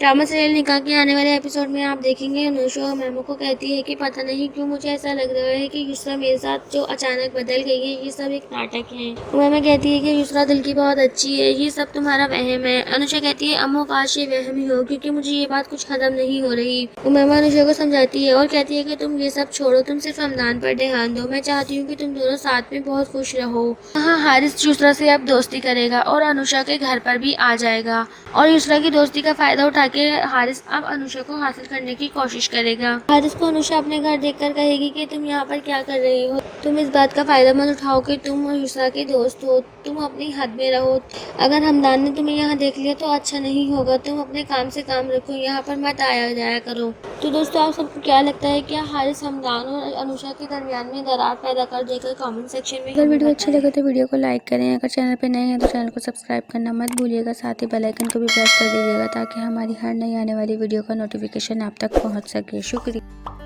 Drama serial निकाह के आने वाले एपिसोड में आप देखेंगे अनुषा मेमो को कहती है कि पता नहीं क्यों मुझे ऐसा लग रहा है कि युसरा मेरे साथ जो अचानक बदल गई है ये सब एक नाटक है। मेमो कहती है कि युसरा दिल की बहुत अच्छी है, ये सब तुम्हारा वहम है। अनुषा कहती है अम्मू काश ये वहम ही हो, क्योंकि मुझे ये बात कुछ हजम नहीं हो रही। मेमो अनुषा को समझाती है और कहती है कि तुम ये सब छोड़ो, तुम सिर्फ हमदान पर ध्यान दो। मैं चाहती हूँ कि तुम दोनों साथ में बहुत खुश रहो। हाँ, हारिस युसरा से अब दोस्ती करेगा और अनुषा के घर पर भी आ जाएगा और युसरा की दोस्ती का फायदा उठा के हारिस अब अनुषा को हासिल करने की कोशिश करेगा। हारिस को अनुषा अपने घर देखकर कहेगी कि तुम यहाँ पर क्या कर रही हो, तुम इस बात का फायदा मत उठाओ कि तुम और युसरा के दोस्त हो, तुम अपनी हद में रहो। अगर हमदान ने तुम्हें यहाँ देख लिया तो अच्छा नहीं होगा, तुम अपने काम से काम रखो, यहाँ पर मत आया जाया करो। तो दोस्तों, आप सबको क्या लगता है, क्या हारिस हमदान और अनुषा के दरमियान में दरार पैदा कर देगा? कमेंट सेक्शन में अगर वीडियो अच्छी लगे तो वीडियो को लाइक करें। अगर चैनल पर नए हैं तो चैनल को सब्सक्राइब करना मत भूलिएगा। साथ ही बेल आइकन को भी प्रेस कर दीजिएगा ताकि हमारी हर नई आने वाली वीडियो का नोटिफिकेशन आप तक पहुंच सके। शुक्रिया।